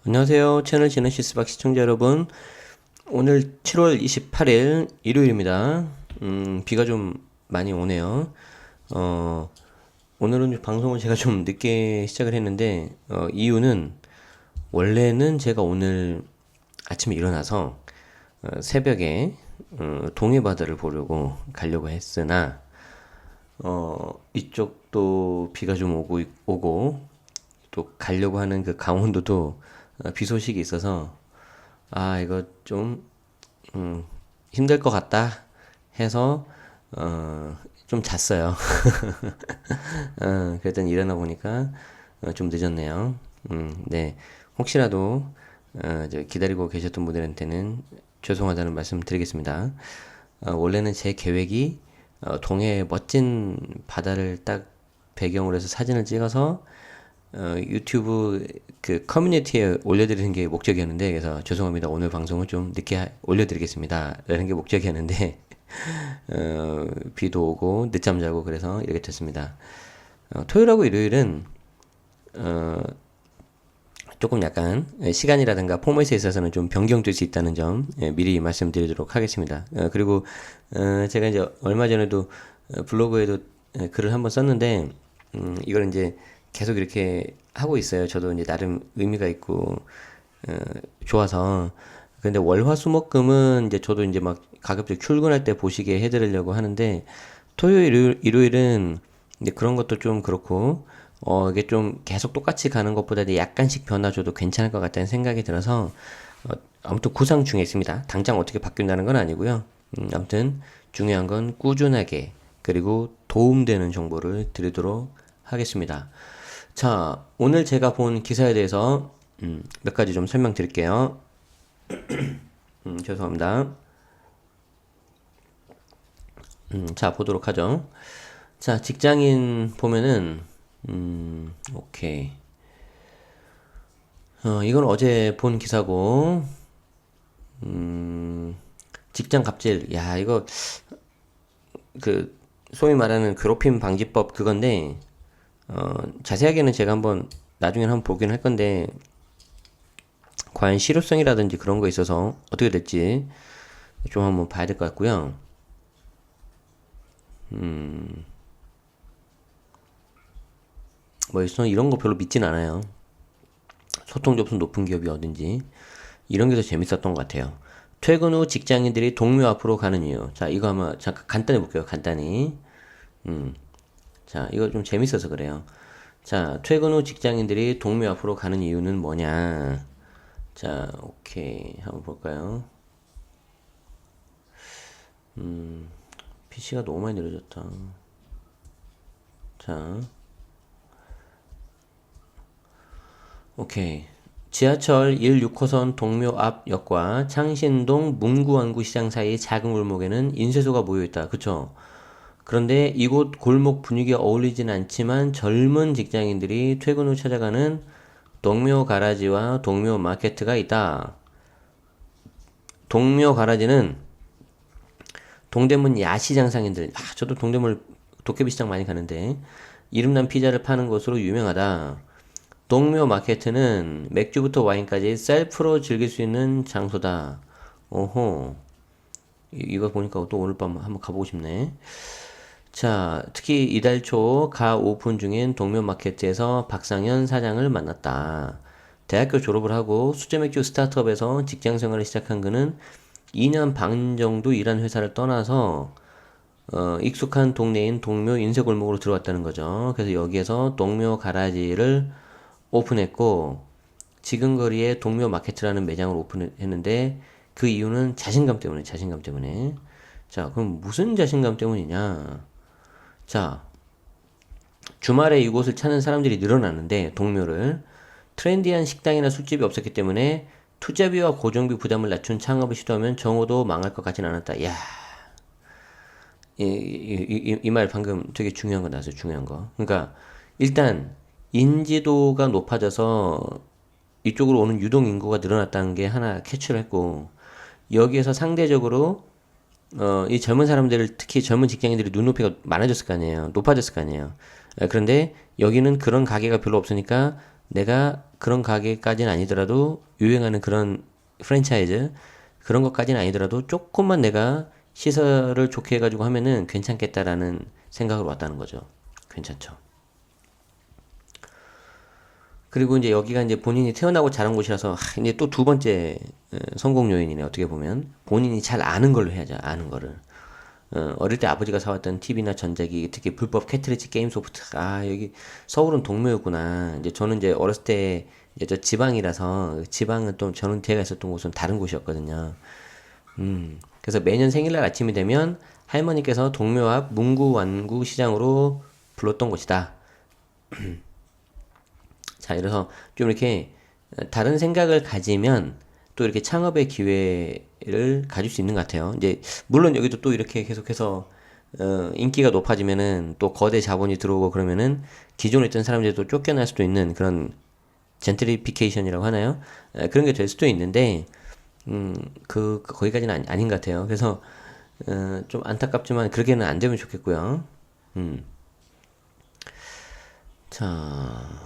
안녕하세요. 채널 지너시스박 시청자 여러분. 오늘 7월 28일 일요일입니다. 비가 좀 많이 오네요. 오늘은 방송을 제가 좀 늦게 시작을 했는데, 이유는 원래는 제가 오늘 아침에 일어나서 새벽에 동해 바다를 보려고 가려고 했으나, 이쪽도 비가 좀 오고 또 가려고 하는 그 강원도도 비 소식이 있어서 이거 좀 힘들 것 같다 해서 좀 잤어요. 그랬더니 일어나 보니까 좀 늦었네요. 네. 혹시라도 기다리고 계셨던 분들한테는 죄송하다는 말씀 드리겠습니다. 원래는 제 계획이 동해 멋진 바다를 딱 배경으로 해서 사진을 찍어서 유튜브 그 커뮤니티에 올려드리는 게 목적이었는데, 그래서 죄송합니다. 오늘 방송을 좀 늦게 올려드리겠습니다. 라는 게 목적이었는데, 비도 오고 늦잠 자고 그래서 이렇게 됐습니다. 토요일하고 일요일은 조금 약간 시간이라든가 포맷에 있어서는 좀 변경될 수 있다는 점 미리 말씀드리도록 하겠습니다. 그리고 제가 이제 얼마 전에도 블로그에도 글을 한번 썼는데, 이걸 이제 계속 이렇게 하고 있어요. 저도 이제 나름 의미가 있고 좋아서. 근데 월화수목금은 이제 저도 이제 막 가급적 출근할 때 보시게 해드리려고 하는데, 토요일, 일요일은 이제 그런 것도 좀 그렇고, 이게 좀 계속 똑같이 가는 것보다 이제 약간씩 변화 줘도 괜찮을 것 같다는 생각이 들어서, 아무튼 구상 중에 있습니다. 당장 어떻게 바뀐다는 건 아니고요. 아무튼 중요한 건 꾸준하게 그리고 도움되는 정보를 드리도록 하겠습니다. 자, 오늘 제가 본 기사에 대해서 몇 가지 좀 설명드릴게요. 죄송합니다. 자, 보도록 하죠. 자, 직장인 보면은 오케이. 이건 어제 본 기사고, 직장 갑질. 야, 이거 그 소위 말하는 괴롭힘 방지법 그건데, 자세하게는 제가 한번 나중에 한번 보긴 할 건데, 과연 실효성이라든지 그런 거 있어서 어떻게 될지 좀 한번 봐야 될 것 같고요. 뭐 이런 거 별로 믿진 않아요. 소통 접수 높은 기업이 어딘지 이런 게 더 재밌었던 것 같아요. 퇴근 후 직장인들이 동료 앞으로 가는 이유. 자, 이거 한번 잠깐 간단히 볼게요. 간단히. 자, 이거 좀 재밌어서 그래요. 자, 퇴근 후 직장인들이 동료 앞으로 가는 이유는 뭐냐? 자, 오케이. 한번 볼까요? PC가 너무 많이 느려졌다. 자, 오케이. 지하철 1, 6호선 동묘 앞 역과 창신동 문구완구 시장 사이 작은 골목에는 인쇄소가 모여있다. 그쵸? 그런데 이곳 골목 분위기가 어울리진 않지만 젊은 직장인들이 퇴근 후 찾아가는 동묘 가라지와 동묘 마케트가 있다. 동묘 가라지는 동대문 야시장 상인들, 저도 동대문 도깨비 시장 많이 가는데 이름난 피자를 파는 곳으로 유명하다. 동묘 마케트는 맥주부터 와인까지 셀프로 즐길 수 있는 장소다. 오호. 이거 보니까 또 오늘 밤 한번 가보고 싶네. 자, 특히 이달 초 가 오픈 중인 동묘 마케트에서 박상현 사장을 만났다. 대학교 졸업을 하고 수제맥주 스타트업에서 직장 생활을 시작한 그는 2년 반 정도 일한 회사를 떠나서 익숙한 동네인 동묘 인쇄골목으로 들어왔다는 거죠. 그래서 여기에서 동묘 가라지를 오픈했고, 지금 거리에 동묘 마케트라는 매장을 오픈했는데, 그 이유는 자신감 때문에, 자신감 때문에. 자, 그럼 무슨 자신감 때문이냐? 자, 주말에 이곳을 찾는 사람들이 늘어나는데, 동묘를. 트렌디한 식당이나 술집이 없었기 때문에 투자비와 고정비 부담을 낮춘 창업을 시도하면 정호도 망할 것 같진 않았다. 야, 이 말 방금 되게 중요한 거 나왔어요. 중요한 거. 그러니까 일단 인지도가 높아져서 이쪽으로 오는 유동 인구가 늘어났다는 게 하나 캐치를 했고, 여기에서 상대적으로 이 젊은 사람들, 특히 젊은 직장인들이 눈높이가 많아졌을 거 아니에요. 높아졌을 거 아니에요. 그런데 여기는 그런 가게가 별로 없으니까 내가 그런 가게까지는 아니더라도 유행하는 그런 프랜차이즈 그런 것까지는 아니더라도 조금만 내가 시설을 좋게 해가지고 하면은 괜찮겠다라는 생각으로 왔다는 거죠. 괜찮죠. 그리고 이제 여기가 이제 본인이 태어나고 자란 곳이라서 이제 또 두 번째 성공 요인이네. 어떻게 보면 본인이 잘 아는 걸로 해야죠. 아는 거를. 어릴 때 아버지가 사왔던 TV나 전자기, 특히 불법 캐트리지 게임 소프트. 아, 여기 서울은 동묘였구나. 이제 저는 이제 어렸을 때 이제 저 지방이라서 지방은 또 저는 제가 있었던 곳은 다른 곳이었거든요. 그래서 매년 생일날 아침이 되면 할머니께서 동묘 앞 문구 완구 시장으로 불렀던 곳이다. 자, 이래서 좀 이렇게 다른 생각을 가지면 또 이렇게 창업의 기회를 가질 수 있는 것 같아요. 이제 물론 여기도 또 이렇게 계속해서 인기가 높아지면은 또 거대 자본이 들어오고 그러면은 기존에 있던 사람들도 쫓겨날 수도 있는 그런 젠트리피케이션이라고 하나요? 그런 게 될 수도 있는데 거기까지는 아닌 것 같아요. 그래서 좀 안타깝지만 그렇게는 안 되면 좋겠고요. 자.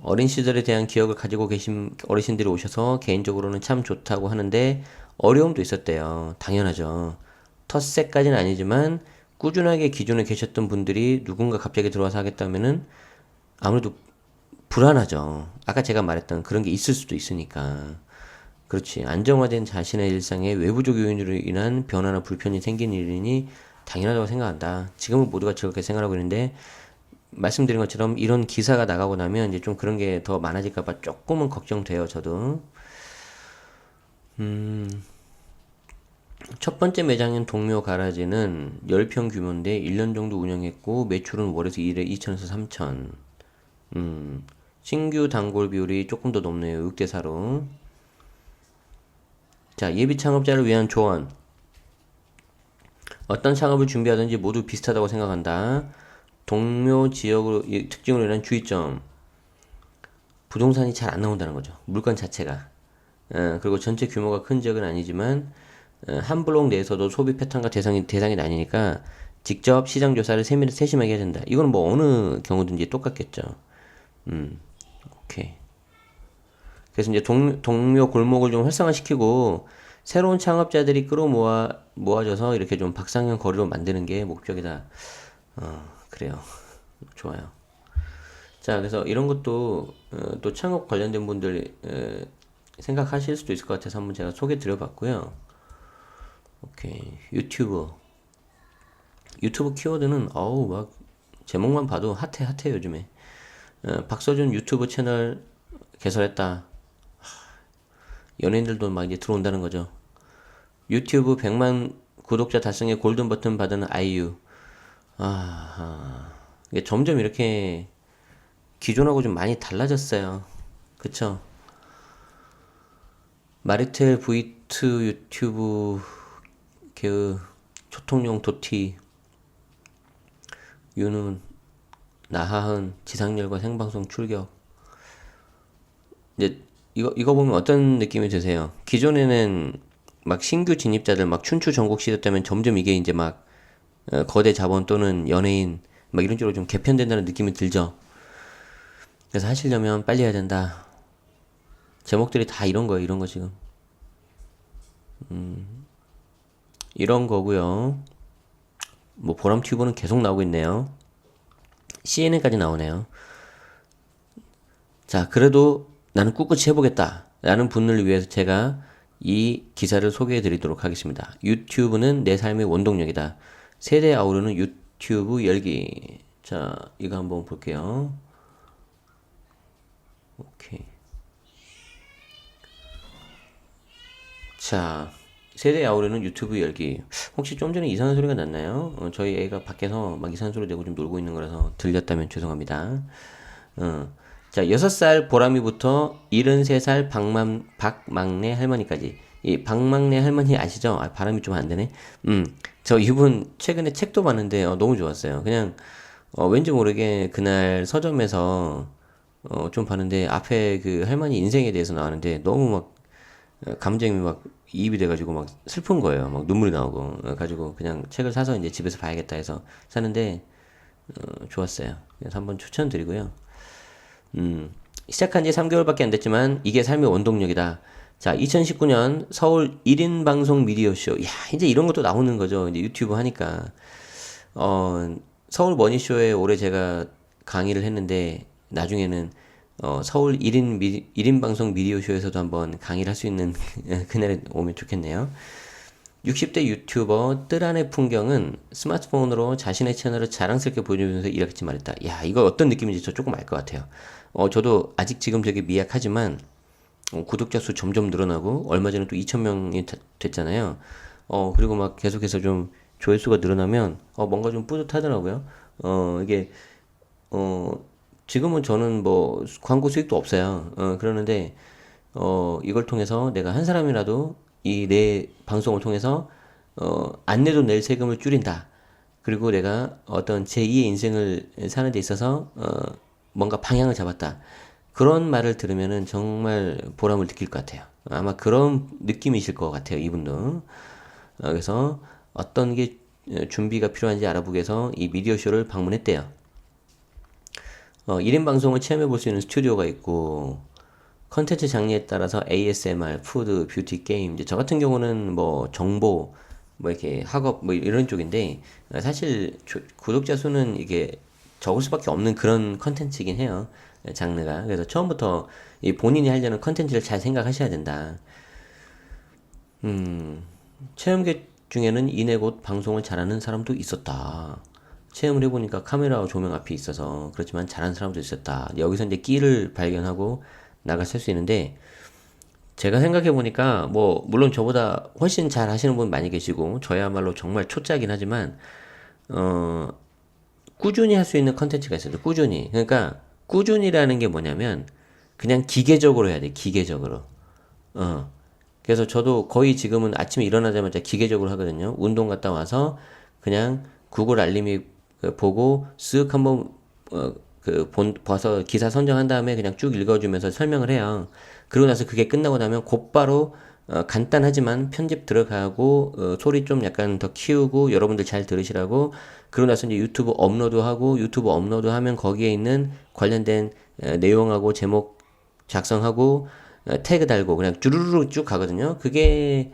어린 시절에 대한 기억을 가지고 계신 어르신들이 오셔서 개인적으로는 참 좋다고 하는데 어려움도 있었대요. 당연하죠. 텃세까지는 아니지만 꾸준하게 기존에 계셨던 분들이 누군가 갑자기 들어와서 하겠다면은 아무래도 불안하죠. 아까 제가 말했던 그런 게 있을 수도 있으니까. 그렇지. 안정화된 자신의 일상에 외부적 요인으로 인한 변화나 불편이 생긴 일이니 당연하다고 생각한다. 지금은 모두가 그렇게 생각하고 있는데 말씀드린 것처럼 이런 기사가 나가고 나면 이제 좀 그런 게 더 많아질까봐 조금은 걱정돼요, 저도. 첫 번째 매장인 동묘 가라지는 10평 규모인데 1년 정도 운영했고 매출은 월에서 1에 2천에서 3천. 신규 단골 비율이 조금 더 높네요, 6대 4로. 자, 예비 창업자를 위한 조언. 어떤 창업을 준비하든지 모두 비슷하다고 생각한다. 동묘 지역으로 특징으로 인한 주의점. 부동산이 잘 안 나온다는 거죠. 물건 자체가. 그리고 전체 규모가 큰 지역은 아니지만 한 블록 내에서도 소비 패턴과 대상이 나뉘니까 직접 시장 조사를 세심하게 해야 된다. 이건 뭐 어느 경우든지 똑같겠죠. 오케이. 그래서 이제 동묘 골목을 좀 활성화시키고 새로운 창업자들이 모아져서 이렇게 좀 박상현 거리로 만드는 게 목적이다. 그래요. 좋아요. 자, 그래서 이런 것도 또 창업 관련된 분들 생각하실 수도 있을 것 같아서 한번 제가 소개 드려봤고요. 오케이. 유튜브 키워드는 어우 막 제목만 봐도 핫해 요즘에. 박서준 유튜브 채널 개설했다. 연예인들도 막 이제 들어온다는 거죠. 유튜브 100만 구독자 달성에 골든 버튼 받은 아이유. 이게 점점 이렇게 기존하고 좀 많이 달라졌어요. 그쵸? 마리텔 V2 유튜브 그 초통용 도티 유는 나하은 지상렬과 생방송 출격. 이제 이거 보면 어떤 느낌이 드세요? 기존에는 막 신규 진입자들 막 춘추 전국 시대 때면 점점 이게 이제 막 거대 자본 또는 연예인 막 이런 쪽으로 좀 개편된다는 느낌이 들죠. 그래서 하시려면 빨리 해야 된다. 제목들이 다 이런 거예요. 이런 거 지금. 이런 거고요. 뭐 보람 튜브는 계속 나오고 있네요. CNN까지 나오네요. 자, 그래도 나는 꿋꿋이 해보겠다. 라는 분을 위해서 제가 이 기사를 소개해 드리도록 하겠습니다. 유튜브는 내 삶의 원동력이다. 세대 아우르는 유튜브 열기. 자, 이거 한번 볼게요. 오케이. 자, 세대 아우르는 유튜브 열기. 혹시 좀 전에 이상한 소리가 났나요? 저희 애가 밖에서 막 이상한 소리 내고 좀 놀고 있는 거라서 들렸다면 죄송합니다. 자, 6살 보람이부터 73살 박막내 할머니까지. 이 박막내 할머니 아시죠? 아, 발음이 좀 안 되네. 저 이분 최근에 책도 봤는데 너무 좋았어요. 그냥 왠지 모르게 그날 서점에서 좀 봤는데 앞에 그 할머니 인생에 대해서 나왔는데 너무 막 감정이 막 이입이 돼가지고 막 슬픈 거예요. 막 눈물이 나오고 가지고 그냥 책을 사서 이제 집에서 봐야겠다 해서 사는데 좋았어요. 그래서 한번 추천드리고요. 시작한 지 3개월밖에 안 됐지만 이게 삶의 원동력이다. 자, 2019년 서울 1인 방송 미디어쇼. 야, 이제 이런 것도 나오는 거죠. 이제 유튜브 하니까. 어, 서울 머니쇼에 올해 제가 강의를 했는데 나중에는 서울 1인 방송 미디어쇼에서도 한번 강의를 할 수 있는 그날이 오면 좋겠네요. 60대 유튜버 뜰안의 풍경은 스마트폰으로 자신의 채널을 자랑스럽게 보여주면서 이렇게 말했다. 야, 이거 어떤 느낌인지 저 조금 알 것 같아요. 저도 아직 지금 되게 미약하지만 구독자 수 점점 늘어나고 얼마 전에 또 2,000명이 됐잖아요. 그리고 막 계속해서 좀 조회수가 늘어나면 뭔가 좀 뿌듯하더라고요. 이게 어, 지금은 저는 뭐 광고 수익도 없어요. 그러는데 이걸 통해서 내가 한 사람이라도 이 내 방송을 통해서 안내도 낼 세금을 줄인다. 그리고 내가 어떤 제2의 인생을 사는 데 있어서 뭔가 방향을 잡았다. 그런 말을 들으면은 정말 보람을 느낄 것 같아요. 아마 그런 느낌이실 것 같아요, 이분도. 그래서 어떤 게 준비가 필요한지 알아보기 위해서 이 미디어쇼를 방문했대요. 1인 방송을 체험해 볼 수 있는 스튜디오가 있고, 컨텐츠 장르에 따라서 ASMR, 푸드, 뷰티, 게임. 이제 저 같은 경우는 뭐 정보, 뭐 이렇게 학업, 뭐 이런 쪽인데, 사실 구독자 수는 이게 적을 수밖에 없는 그런 컨텐츠이긴 해요. 장르가. 그래서 처음부터 이 본인이 하려는 컨텐츠를 잘 생각하셔야 된다. 체험객 중에는 이내 곧 방송을 잘하는 사람도 있었다. 체험을 해보니까 카메라와 조명 앞에 있어서 그렇지만 잘하는 사람도 있었다. 여기서 이제 끼를 발견하고 나가 쓸 수 있는데 제가 생각해보니까 뭐 물론 저보다 훨씬 잘 하시는 분 많이 계시고 저야말로 정말 초짜긴 하지만 어 꾸준히 할 수 있는 컨텐츠가 있어요. 꾸준히. 그러니까 꾸준히라는 게 뭐냐면 그냥 기계적으로 해야 돼. 기계적으로. 어. 그래서 저도 거의 지금은 아침에 일어나자마자 기계적으로 하거든요. 운동 갔다 와서 그냥 구글 알림이 보고 쓱 한번 봐서 기사 선정한 다음에 그냥 쭉 읽어주면서 설명을 해요. 그러고 나서 그게 끝나고 나면 곧바로 간단하지만 편집 들어가고 소리 좀 약간 더 키우고 여러분들 잘 들으시라고 그러고 나서 이제 유튜브 업로드하면 거기에 있는 관련된 내용하고 제목 작성하고 태그 달고 그냥 쭈루루루 쭉 가거든요. 그게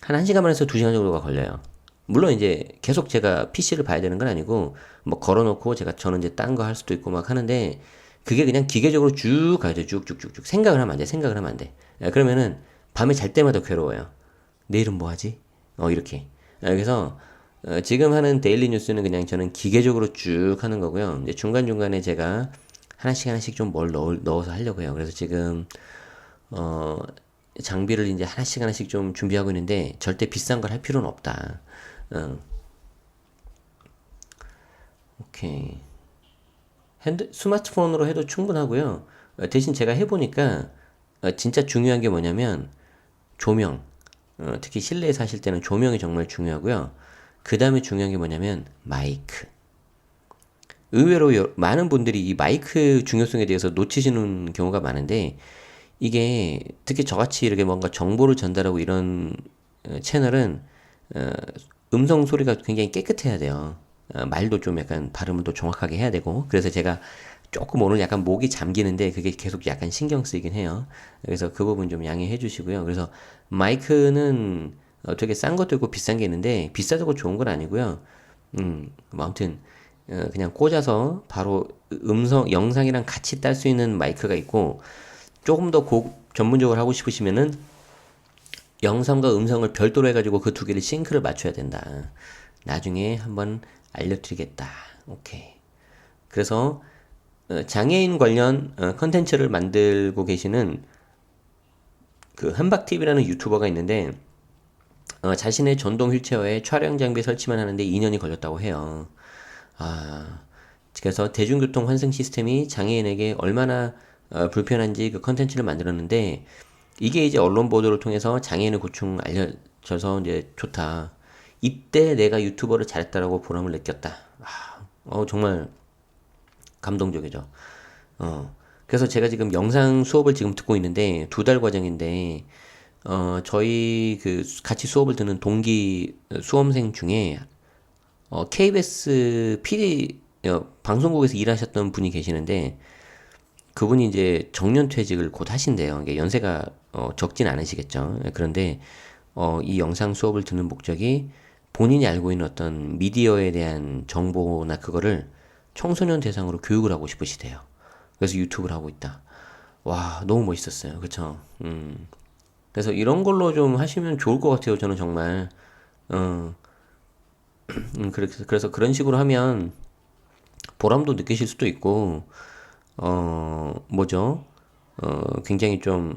한 1시간 반에서 2시간 정도가 걸려요. 물론 이제 계속 제가 PC를 봐야 되는 건 아니고 뭐 걸어놓고 저는 이제 딴 거 할 수도 있고 막 하는데 그게 그냥 기계적으로 쭉 가야죠. 쭉쭉쭉쭉 생각을 하면 안 돼. 생각을 하면 안 돼. 그러면은 밤에 잘 때마다 괴로워요. 내일은 뭐 하지? 이렇게. 그래서 지금 하는 데일리 뉴스는 그냥 저는 기계적으로 쭉 하는 거고요. 이제 중간중간에 제가 하나씩 하나씩 좀 뭘 넣어서 하려고 해요. 그래서 지금 어, 장비를 이제 하나씩 하나씩 좀 준비하고 있는데 절대 비싼 걸 할 필요는 없다. 어, 오케이. 스마트폰으로 해도 충분하고요. 대신 제가 해보니까 진짜 중요한 게 뭐냐면 조명. 특히 실내에서 하실 때는 조명이 정말 중요하고요. 그 다음에 중요한 게 뭐냐면 마이크. 의외로 많은 분들이 이 마이크 중요성에 대해서 놓치시는 경우가 많은데 이게 특히 저같이 이렇게 뭔가 정보를 전달하고 이런 채널은 어, 음성 소리가 굉장히 깨끗해야 돼요. 말도 좀 약간 발음을 또 정확하게 해야 되고 그래서 제가 조금 오늘 약간 목이 잠기는데 그게 계속 약간 신경 쓰이긴 해요. 그래서 그 부분 좀 양해해 주시고요. 그래서 마이크는 되게 싼 것도 있고 비싼 게 있는데 비싸다고 좋은 건 아니고요. 뭐 아무튼 그냥 꽂아서 바로 영상이랑 같이 딸 수 있는 마이크가 있고 조금 더 전문적으로 하고 싶으시면은 영상과 음성을 별도로 해가지고 그 두 개를 싱크를 맞춰야 된다. 나중에 한번 알려드리겠다. 오케이. 그래서 장애인 관련 컨텐츠를 만들고 계시는 그 한박TV라는 유튜버가 있는데 자신의 전동 휠체어에 촬영 장비 설치만 하는데 2년이 걸렸다고 해요. 아, 그래서 대중교통 환승 시스템이 장애인에게 얼마나 불편한지 그 컨텐츠를 만들었는데 이게 이제 언론 보도를 통해서 장애인의 고충 알려져서 이제 좋다. 이때 내가 유튜버를 잘했다라고 보람을 느꼈다. 정말 감동적이죠. 그래서 제가 지금 영상 수업을 지금 듣고 있는데 2달 과정인데 저희 그 같이 수업을 듣는 동기 수험생 중에 KBS PD 방송국에서 일하셨던 분이 계시는데 그분이 이제 정년퇴직을 곧 하신대요. 이게 연세가 적진 않으시겠죠. 그런데 이 영상 수업을 듣는 목적이 본인이 알고 있는 어떤 미디어에 대한 정보나 그거를 청소년 대상으로 교육을 하고 싶으시대요. 그래서 유튜브를 하고 있다. 와, 너무 멋있었어요. 그쵸? 그래서 이런 걸로 좀 하시면 좋을 것 같아요. 저는 정말. 어, 그래서 그런 식으로 하면 보람도 느끼실 수도 있고, 뭐죠? 굉장히 좀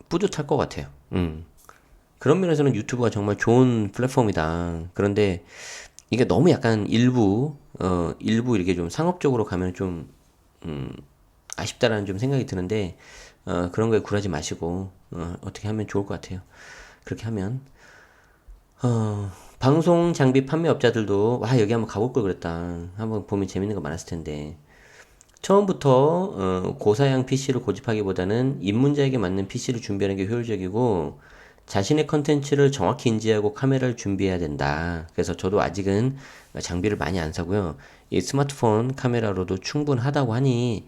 뿌듯할 것 같아요. 그런 면에서는 유튜브가 정말 좋은 플랫폼이다. 그런데 이게 너무 약간 일부 이렇게 좀 상업적으로 가면 좀 아쉽다라는 좀 생각이 드는데, 그런 거에 굴하지 마시고, 어떻게 하면 좋을 것 같아요. 그렇게 하면. 방송 장비 판매업자들도, 와, 여기 한번 가볼 걸 그랬다. 한번 보면 재밌는 거 많았을 텐데. 처음부터 고사양 PC를 고집하기보다는 입문자에게 맞는 PC를 준비하는 게 효율적이고 자신의 컨텐츠를 정확히 인지하고 카메라를 준비해야 된다. 그래서 저도 아직은 장비를 많이 안 사고요. 이 스마트폰 카메라로도 충분하다고 하니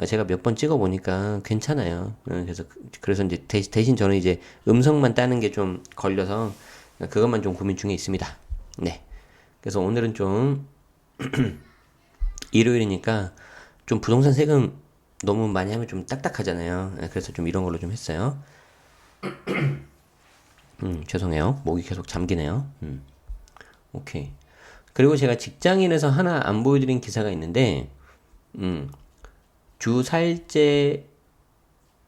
제가 몇 번 찍어 보니까 괜찮아요. 그래서 이제 대신 저는 이제 음성만 따는 게 좀 걸려서 그것만 좀 고민 중에 있습니다. 네. 그래서 오늘은 좀 일요일이니까 좀 부동산 세금 너무 많이 하면 좀 딱딱하잖아요. 그래서 좀 이런 걸로 좀 했어요. 죄송해요. 목이 계속 잠기네요. 오케이. 그리고 제가 직장인에서 하나 안 보여드린 기사가 있는데, 주 4일제,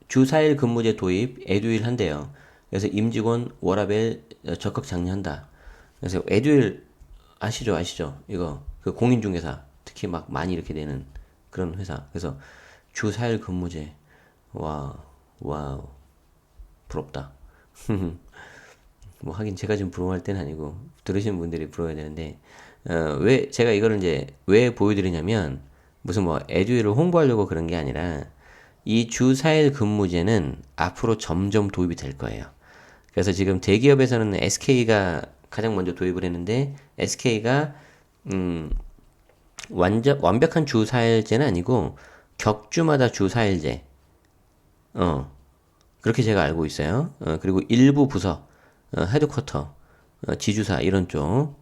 주 4일 근무제 도입, 에듀윌 한대요. 그래서 임직원 워라밸 적극 장려한다. 그래서 에듀윌 아시죠? 이거, 그 공인중개사. 특히 막 많이 이렇게 되는 그런 회사. 그래서 주 4일 근무제. 와, 와우. 부럽다. 뭐 하긴 제가 지금 부러워할 때는 아니고 들으시는 분들이 부러워야 되는데 왜 제가 이거를 이제 왜 보여드리냐면 무슨 뭐 에듀윌을 홍보하려고 그런 게 아니라 이 주 4일 근무제는 앞으로 점점 도입이 될 거예요. 그래서 지금 대기업에서는 SK가 가장 먼저 도입을 했는데 SK가 완벽한 주 4일제는 아니고 격주마다 주 4일제 그렇게 제가 알고 있어요. 그리고 일부 부서, 헤드쿼터, 지주사 이런 쪽.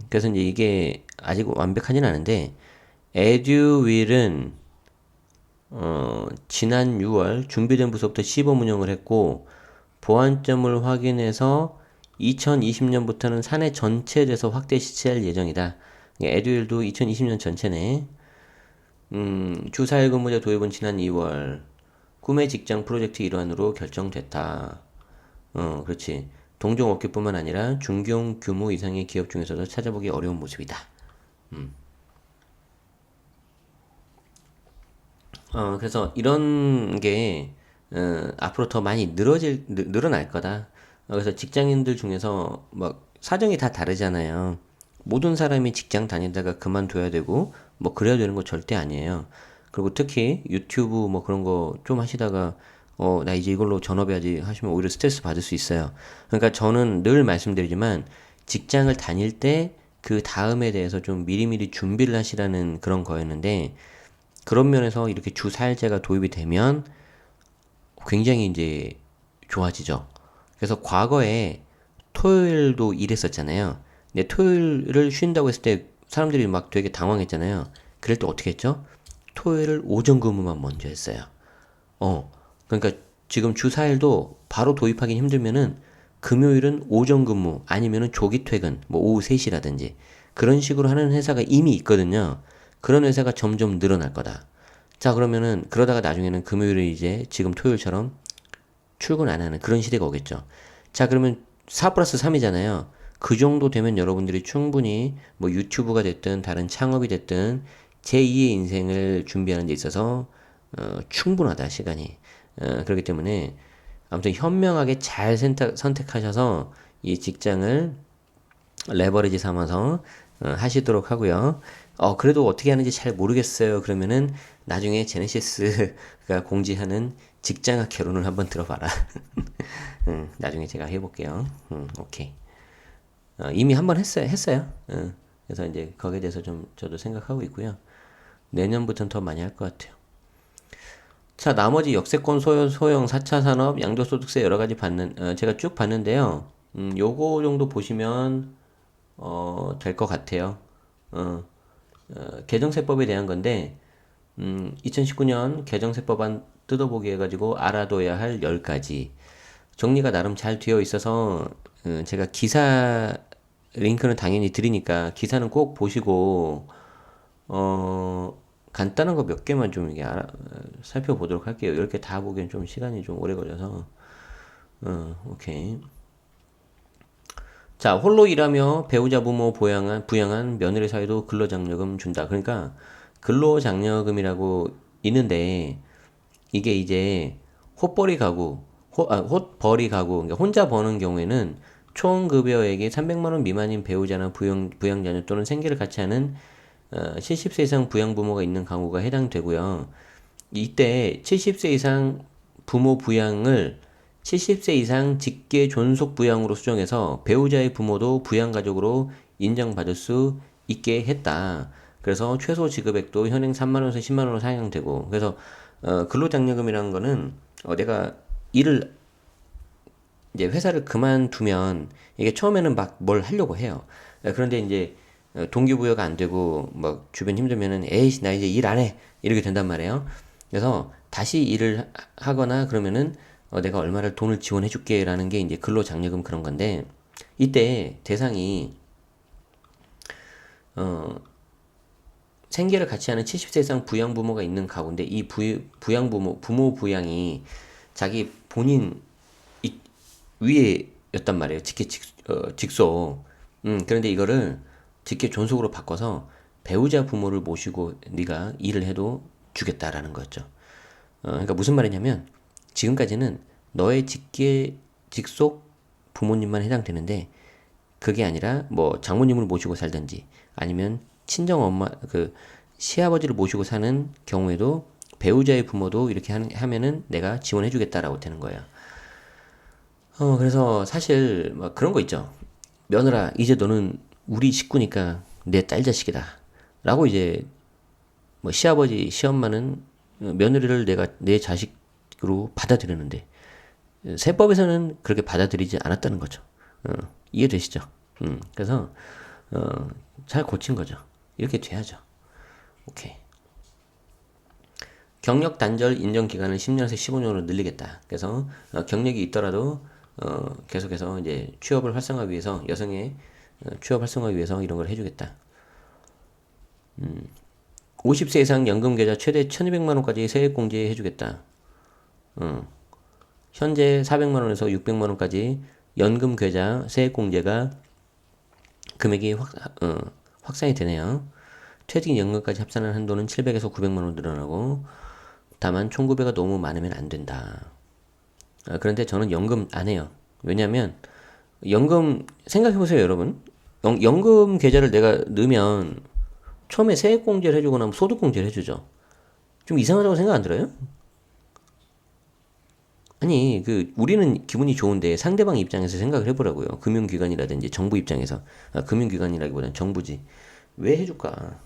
그래서 이제 이게 아직 완벽하진 않은데 에듀윌은 지난 6월 준비된 부서부터 시범 운영을 했고 보완점을 확인해서 2020년부터는 사내 전체에 대해서 확대 시치할 예정이다. 에듀윌도 2020년 전체네. 주 4일 근무제 도입은 지난 2월 꿈의 직장 프로젝트 일환으로 결정됐다. 그렇지. 동종업계뿐만 아니라 중견 규모 이상의 기업 중에서도 찾아보기 어려운 모습이다. 그래서 이런 게 앞으로 더 많이 늘어날 거다. 그래서 직장인들 중에서 막 사정이 다 다르잖아요. 모든 사람이 직장 다니다가 그만둬야 되고 뭐 그래야 되는 거 절대 아니에요. 그리고 특히 유튜브 뭐 그런 거 좀 하시다가 나 이제 이걸로 전업해야지 하시면 오히려 스트레스 받을 수 있어요. 그러니까 저는 늘 말씀드리지만 직장을 다닐 때 그 다음에 대해서 좀 미리미리 준비를 하시라는 그런 거였는데 그런 면에서 이렇게 주 4일제가 도입이 되면 굉장히 이제 좋아지죠. 그래서 과거에 토요일도 일했었잖아요. 근데 토요일을 쉰다고 했을 때 사람들이 막 되게 당황했잖아요. 그럴 때 어떻게 했죠? 토요일을 오전 근무만 먼저 했어요. 그러니까 지금 주 4일도 바로 도입하기 힘들면은 금요일은 오전 근무 아니면은 조기 퇴근, 뭐 오후 3시라든지 그런 식으로 하는 회사가 이미 있거든요. 그런 회사가 점점 늘어날 거다. 자, 그러면은 그러다가 나중에는 금요일에 이제 지금 토요일처럼 출근 안 하는 그런 시대가 오겠죠. 자, 그러면 4 플러스 3이잖아요. 그 정도 되면 여러분들이 충분히 뭐 유튜브가 됐든 다른 창업이 됐든 제2의 인생을 준비하는 데 있어서 충분하다, 시간이. 그렇기 때문에 아무튼 현명하게 잘 선택하셔서 이 직장을 레버리지 삼아서 하시도록 하고요. 그래도 어떻게 하는지 잘 모르겠어요. 그러면은 나중에 제네시스가 공지하는 직장학 개론을 한번 들어봐라. 나중에 제가 해볼게요. 오케이. 이미 한번 했어요. 그래서 이제 거기에 대해서 좀 저도 생각하고 있고요. 내년부터는 더 많이 할 것 같아요. 자, 나머지 역세권 소형 4차 산업, 양도소득세 여러 가지 제가 쭉 봤는데요. 요거 정도 보시면, 될 것 같아요. 어, 개정세법에 대한 건데, 2019년 개정세법안 뜯어보기 해가지고 알아둬야 할 10가지. 정리가 나름 잘 되어 있어서, 제가 기사 링크는 당연히 드리니까 기사는 꼭 보시고, 어, 간단한 거 몇 개만 좀 이게 살펴보도록 할게요. 10개 다 보기엔 좀 시간이 좀 오래 걸려서. 오케이. 자, 홀로 일하며 배우자 부모 부양한 며느리 사이도 근로장려금 준다. 그러니까 근로장려금이라고 있는데 이게 이제 헛벌이 가구, 헛벌이 가구, 그러니까 혼자 버는 경우에는 총 급여액이 300만 원 미만인 배우자나 부양자녀 또는 생계를 같이 하는 70세 이상 부양부모가 있는 가구가 해당되고요. 이때 70세 이상 부모 부양을 70세 이상 직계 존속 부양으로 수정해서 배우자의 부모도 부양가족으로 인정받을 수 있게 했다. 그래서 최소 지급액도 현행 3만 원에서 10만 원으로 상향되고 그래서 근로장려금이라는 거는 내가 일을 이제 회사를 그만두면 이게 처음에는 막 뭘 하려고 해요. 그런데 이제 동기부여가 안 되고 막 주변 힘들면은 에이씨 나 이제 일 안 해 이렇게 된단 말이에요. 그래서 다시 일을 하거나 그러면은 내가 얼마를 돈을 지원해 줄게라는 게 이제 근로장려금 그런 건데 이때 대상이 어 생계를 같이 하는 70세 이상 부양부모가 있는 가구인데 이 부모 부양이 자기 본인 위에였단 말이에요. 직속. 그런데 이거를 직계 존속으로 바꿔서 배우자 부모를 모시고 네가 일을 해도 주겠다라는 거죠. 그러니까 무슨 말이냐면 지금까지는 너의 직속 부모님만 해당되는데 그게 아니라 뭐 장모님을 모시고 살든지 아니면 친정 엄마 그 시아버지를 모시고 사는 경우에도 배우자의 부모도 이렇게 하면은 내가 지원해주겠다라고 되는 거예요. 그래서 사실 막 그런 거 있죠. 며느라 이제 너는 우리 식구니까 내 딸 자식이다. 라고 이제 뭐 시아버지 시엄마는 며느리를 내가 내 자식으로 받아들이는데 세법에서는 그렇게 받아들이지 않았다는 거죠. 이해되시죠? 그래서 잘 고친 거죠. 이렇게 돼야죠. 오케이. 경력 단절 인정 기간을 10년에서 15년으로 늘리겠다. 그래서 경력이 있더라도 계속해서 이제 취업을 활성화 위해서 여성의 취업 활성화 위해서 이런 걸 해주겠다. 50세 이상 연금 계좌 최대 1,200만 원까지 세액 공제 해주겠다. 현재 400만 원에서 600만 원까지 연금 계좌 세액 공제가 금액이 확산이 되네요. 퇴직연금까지 합산한 한도는 700에서 900만 원 늘어나고 다만 총급여가 너무 많으면 안 된다. 그런데 저는 연금 안 해요. 왜냐면 연금 생각해보세요 여러분. 연금 계좌를 내가 넣으면 처음에 세액공제를 해주고 나면 소득공제를 해주죠. 좀 이상하다고 생각 안 들어요? 아니 우리는 기분이 좋은데 상대방 입장에서 생각을 해보라고요. 금융기관이라든지 정부 입장에서 금융기관이라기보다는 정부지. 왜 해줄까?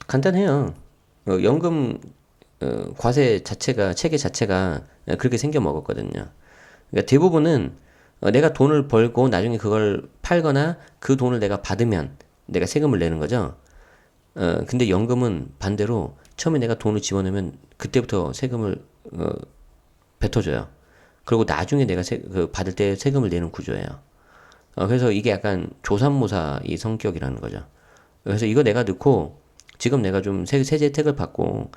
간단해요. 연금 과세 자체가 체계 자체가 그렇게 생겨 먹었거든요. 그러니까 대부분은 내가 돈을 벌고 나중에 그걸 팔거나 그 돈을 내가 받으면 내가 세금을 내는 거죠. 근데 연금은 반대로 처음에 내가 돈을 집어넣으면 그때부터 세금을 뱉어줘요. 그리고 나중에 내가 받을 때 세금을 내는 구조예요. 그래서 이게 약간 조삼모사 이 성격이라는 거죠. 그래서 이거 내가 넣고 지금 내가 좀 세제 혜택을 받고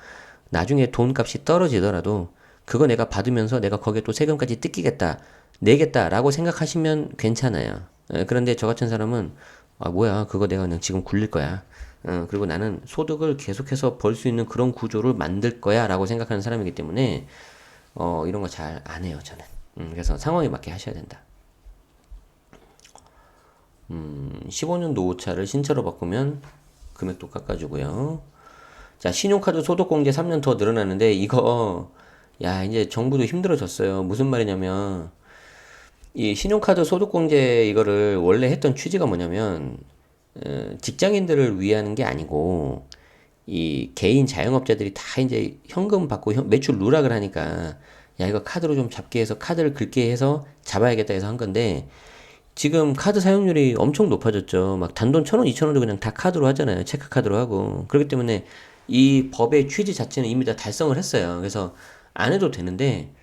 나중에 돈값이 떨어지더라도 그거 내가 받으면서 내가 거기에 또 세금까지 뜯기겠다, 내겠다라고 생각하시면 괜찮아요. 그런데 저 같은 사람은 뭐야 그거 내가 그냥 지금 굴릴 거야. 그리고 나는 소득을 계속해서 벌 수 있는 그런 구조를 만들 거야 라고 생각하는 사람이기 때문에 이런 거 잘 안 해요 저는. 그래서 상황에 맞게 하셔야 된다. 15년 노후차를 신차로 바꾸면 금액도 깎아주고요. 자, 신용카드 소득공제 3년 더 늘어나는데 이거 야 이제 정부도 힘들어졌어요. 무슨 말이냐면 이 신용카드 소득공제 이거를 원래 했던 취지가 뭐냐면 직장인들을 위하는 게 아니고 이 개인 자영업자들이 다 이제 현금 받고 매출 누락을 하니까 야 이거 카드로 좀 잡게 해서 카드를 긁게 해서 잡아야겠다 해서 한 건데 지금 카드 사용률이 엄청 높아졌죠. 막 단돈 1,000원, 2,000원도 그냥 다 카드로 하잖아요. 체크카드로 하고. 그렇기 때문에 이 법의 취지 자체는 이미 다 달성을 했어요. 그래서 안 해도 되는데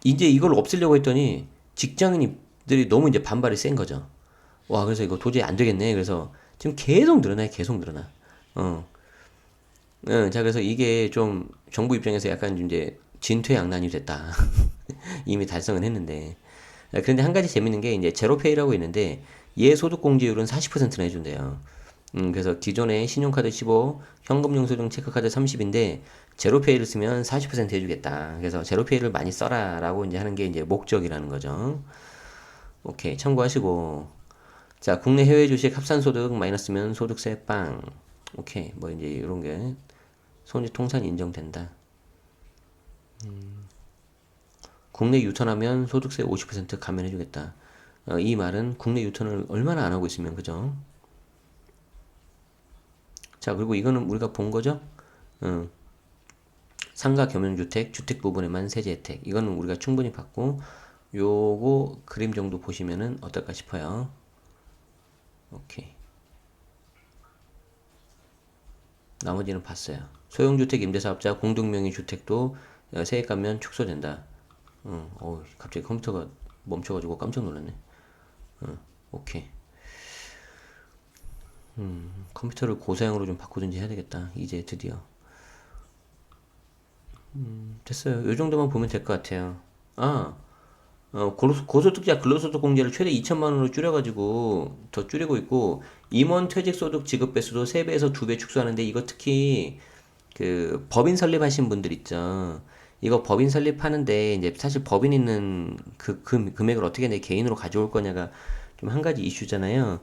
이제 이걸 없애려고 했더니 직장인들이 너무 이제 반발이 센 거죠. 와, 그래서 이거 도저히 안 되겠네. 그래서 지금 계속 늘어나요. 계속 늘어나. 어. 자, 그래서 이게 좀 정부 입장에서 약간 이제 진퇴양난이 됐다. 이미 달성은 했는데. 그런데 한 가지 재밌는 게 이제 제로페이라고 있는데 얘 소득 공제율은 40%나 해준대요. 그래서 기존에 신용카드 15, 현금 영수증 체크카드 30인데 제로페이를 쓰면 40% 해주겠다. 그래서 제로페이를 많이 써라라고 이제 하는 게 이제 목적이라는 거죠. 오케이, 참고하시고. 자, 국내 해외 주식 합산소득 마이너스면 소득세 빵. 오케이, 뭐 이제 이런 게 손익통산 인정된다. 국내 유턴하면 소득세 50% 감면해주겠다. 이 말은 국내 유턴을 얼마나 안 하고 있으면 그죠? 자, 그리고 이거는 우리가 본 거죠? 어, 상가 겸용주택, 주택 부분에만 세제 혜택. 이거는 우리가 충분히 봤고, 요거 그림 정도 보시면은 어떨까 싶어요. 오케이. 나머지는 봤어요. 소형주택 임대사업자 공동명의 주택도 세액 감면 축소된다. 갑자기 컴퓨터가 멈춰가지고 깜짝 놀랐네. 오케이. 컴퓨터를 고사양으로 좀 바꾸든지 해야 되겠다. 이제 드디어. 됐어요. 요 정도만 보면 될 것 같아요. 아, 고소득자 근로소득 공제를 최대 2천만 원으로 줄여가지고 더 줄이고 있고 임원 퇴직소득 지급 배수도 3배에서 2배 축소하는데 이거 특히 그 법인 설립하신 분들 있죠. 이거 법인 설립하는데 이제 사실 법인 있는 그 금액을 어떻게 내 개인으로 가져올 거냐가 좀 한 가지 이슈잖아요.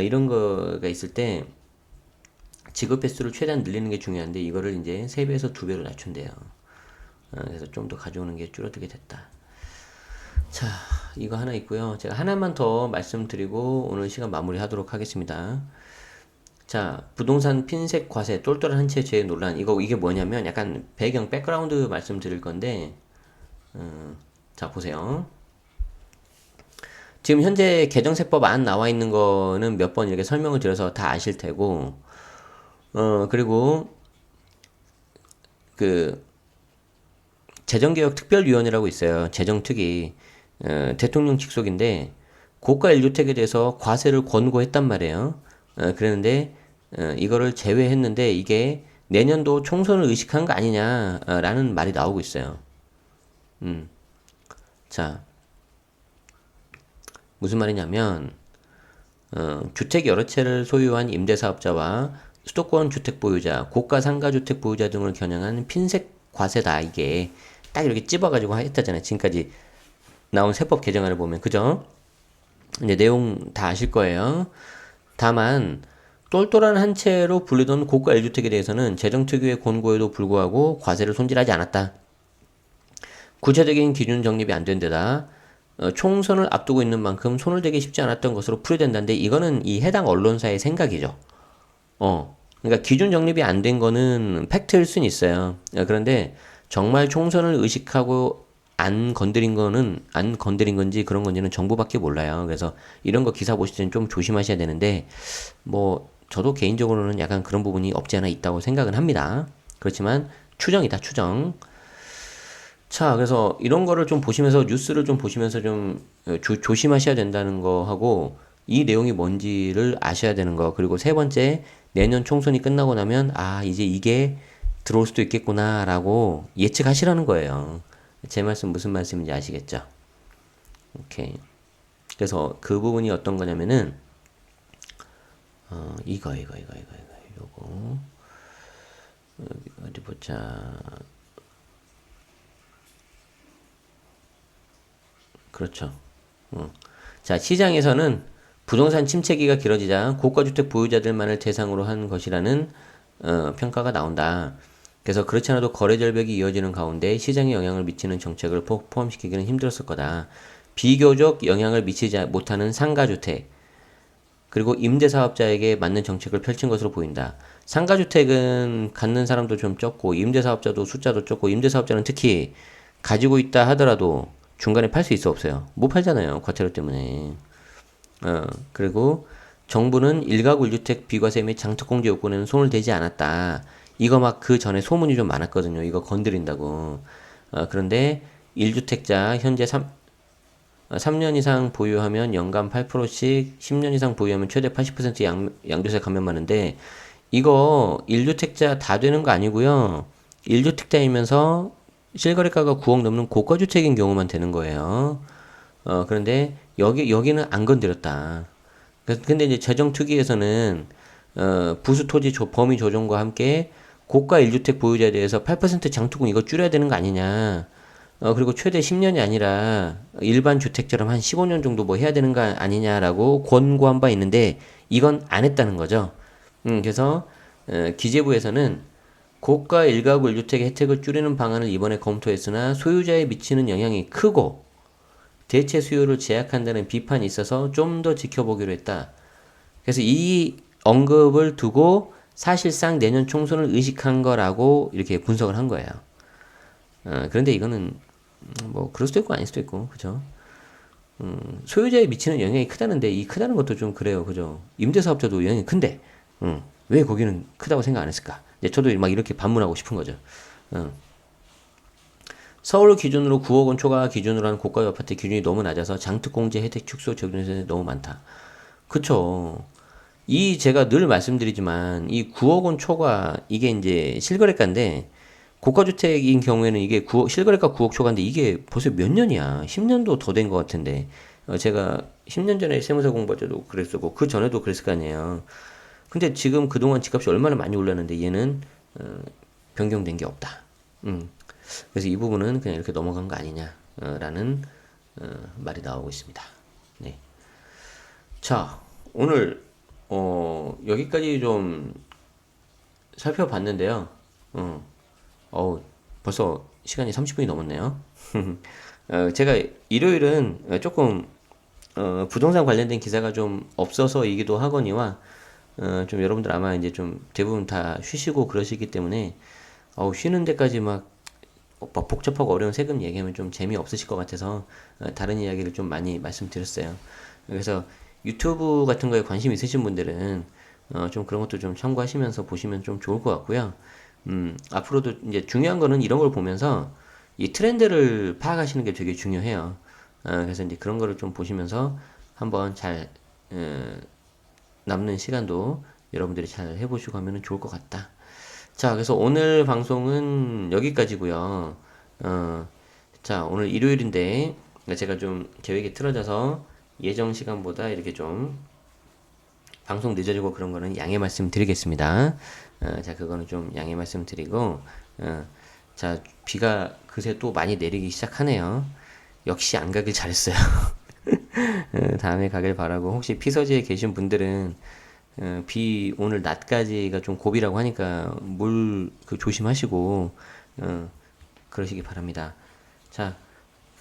이런 거가 있을 때 지급 횟수를 최대한 늘리는 게 중요한데 이거를 이제 3배에서 2배로 낮춘대요. 그래서 좀 더 가져오는 게 줄어들게 됐다. 자, 이거 하나 있고요. 제가 하나만 더 말씀드리고 오늘 시간 마무리하도록 하겠습니다. 자, 부동산 핀셋 과세 똘똘한 한 채 죄 논란. 이게 뭐냐면 약간 배경 백그라운드 말씀드릴 건데 자, 보세요. 지금 현재 개정세법 안 나와 있는 거는 몇 번 이렇게 설명을 드려서 다 아실 테고 그리고 그 재정개혁 특별위원회라고 있어요. 재정특위. 대통령 직속인데 고가 1주택에 대해서 과세를 권고했단 말이에요. 그랬는데 이거를 제외했는데 이게 내년도 총선을 의식한 거 아니냐라는 말이 나오고 있어요. 자, 무슨 말이냐면 주택 여러 채를 소유한 임대사업자와 수도권 주택 보유자, 고가 상가 주택 보유자 등을 겨냥한 핀셋 과세다. 이게 딱 이렇게 찝어가지고 했다잖아요. 지금까지 나온 세법 개정안을 보면 그죠? 이제 내용 다 아실 거예요. 다만 똘똘한 한 채로 불리던 고가 1주택에 대해서는 재정특위의 권고에도 불구하고 과세를 손질하지 않았다. 구체적인 기준 정립이 안 된 데다 총선을 앞두고 있는 만큼 손을 대기 쉽지 않았던 것으로 풀이된다는데 이거는 이 해당 언론사의 생각이죠. 그러니까 기준 정립이 안 된 거는 팩트일 수는 있어요. 그런데 정말 총선을 의식하고 안 건드린 건지 그런 건지는 정부밖에 몰라요. 그래서 이런 거 기사 보실 때는 좀 조심하셔야 되는데 뭐 저도 개인적으로는 약간 그런 부분이 없지 않아 있다고 생각은 합니다. 그렇지만 추정이다, 추정. 자, 그래서 이런 거를 좀 보시면서 뉴스를 좀 보시면서 좀 조심하셔야 된다는 거 하고 이 내용이 뭔지를 아셔야 되는 거. 그리고 세 번째, 내년 총선이 끝나고 나면 아, 이제 이게 들어올 수도 있겠구나라고 예측하시라는 거예요. 제 말씀 무슨 말씀인지 아시겠죠? 오케이. 그래서 그 부분이 어떤 거냐면은 요거 어디 보자. 그렇죠. 자, 시장에서는 부동산 침체기가 길어지자 고가주택 보유자들만을 대상으로 한 것이라는 평가가 나온다. 그래서 그렇지 않아도 거래 절벽이 이어지는 가운데 시장에 영향을 미치는 정책을 포함시키기는 힘들었을 거다. 비교적 영향을 미치지 못하는 상가주택, 그리고 임대사업자에게 맞는 정책을 펼친 것으로 보인다. 상가주택은 갖는 사람도 좀 적고 임대사업자도 숫자도 적고 임대사업자는 특히 가지고 있다 하더라도 중간에 팔 수 있어 없어요? 못 팔잖아요. 과태료 때문에. 그리고 정부는 일가구 1주택 비과세 및 장특공제 요건에는 손을 대지 않았다. 이거 막 그 전에 소문이 좀 많았거든요. 이거 건드린다고. 그런데 1주택자 현재 3년 이상 보유하면 연간 8%씩, 10년 이상 보유하면 최대 80% 양도세 감면받는데 이거 1주택자 다 되는 거 아니고요. 1주택자이면서 실거래가가 9억 넘는 고가주택인 경우만 되는 거예요. 그런데 여기는 안 건드렸다. 근데 이제 재정특위에서는 부수 토지 범위 조정과 함께 고가 1주택 보유자에 대해서 8% 장투금 이거 줄여야 되는 거 아니냐. 그리고 최대 10년이 아니라 일반 주택처럼 한 15년 정도 뭐 해야 되는 거 아니냐라고 권고한 바 있는데 이건 안 했다는 거죠. 그래서 기재부에서는 고가 1가구 1주택의 혜택을 줄이는 방안을 이번에 검토했으나 소유자에 미치는 영향이 크고 대체 수요를 제약한다는 비판이 있어서 좀 더 지켜보기로 했다. 그래서 이 언급을 두고 사실상 내년 총선을 의식한 거라고 이렇게 분석을 한 거예요. 그런데 이거는 뭐 그럴 수도 있고 아닐 수도 있고 그죠? 소유자에 미치는 영향이 크다는데 이 크다는 것도 좀 그래요, 그죠? 임대사업자도 영향이 큰데 왜 거기는 크다고 생각 안 했을까? 저도 막 이렇게 반문하고 싶은 거죠. 서울 기준으로 9억 원 초과 기준으로 한 고가 아파트 기준이 너무 낮아서 장특공제 혜택 축소 적용세가 너무 많다. 그쵸? 이 제가 늘 말씀드리지만 이 9억 원 초과 이게 이제 실거래가인데 고가주택인 경우에는 이게 실거래가 9억 초과인데 이게 벌써 몇 년이야? 10년도 더 된 것 같은데 제가 10년 전에 세무사 공부할 때도 그랬었고 그 전에도 그랬을 거 아니에요. 근데 지금 그동안 집값이 얼마나 많이 올랐는데 얘는 변경된 게 없다. 그래서 이 부분은 그냥 이렇게 넘어간 거 아니냐라는 말이 나오고 있습니다. 네. 자, 오늘 여기까지 좀 살펴봤는데요. 벌써 시간이 30분이 넘었네요. 제가 일요일은 조금 부동산 관련된 기사가 좀 없어서이기도 하거니와 좀 여러분들 아마 이제 좀 대부분 다 쉬시고 그러시기 때문에 쉬는 데까지 막 복잡하고 어려운 세금 얘기하면 좀 재미없으실 것 같아서 다른 이야기를 좀 많이 말씀드렸어요. 그래서 유튜브 같은 거에 관심 있으신 분들은 좀 그런 것도 좀 참고하시면서 보시면 좀 좋을 것 같고요. 앞으로도 이제 중요한 거는 이런 걸 보면서 이 트렌드를 파악하시는 게 되게 중요해요. 그래서 이제 그런 거를 좀 보시면서 한번 잘 남는 시간도 여러분들이 잘 해보시고 하면 좋을 것 같다. 자, 그래서 오늘 방송은 여기까지고요. 자, 오늘 일요일인데 제가 좀 계획이 틀어져서 예정 시간보다 이렇게 좀 방송 늦어지고 그런 거는 양해 말씀 드리겠습니다. 자, 그거는 좀 양해 말씀 드리고, 자, 비가 그새 또 많이 내리기 시작하네요. 역시 안 가길 잘했어요. 다음에 가길 바라고, 혹시 피서지에 계신 분들은, 비 오늘 낮까지가 좀 고비라고 하니까 물 조심하시고, 그러시기 바랍니다. 자,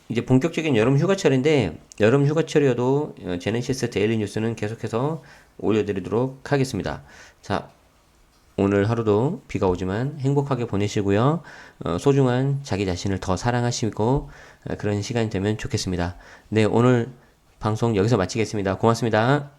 이제 본격적인 여름 휴가철인데 여름 휴가철이어도 제네시스 데일리 뉴스는 계속해서 올려드리도록 하겠습니다. 자, 오늘 하루도 비가 오지만 행복하게 보내시고요. 소중한 자기 자신을 더 사랑하시고 그런 시간이 되면 좋겠습니다. 네, 오늘 방송 여기서 마치겠습니다. 고맙습니다.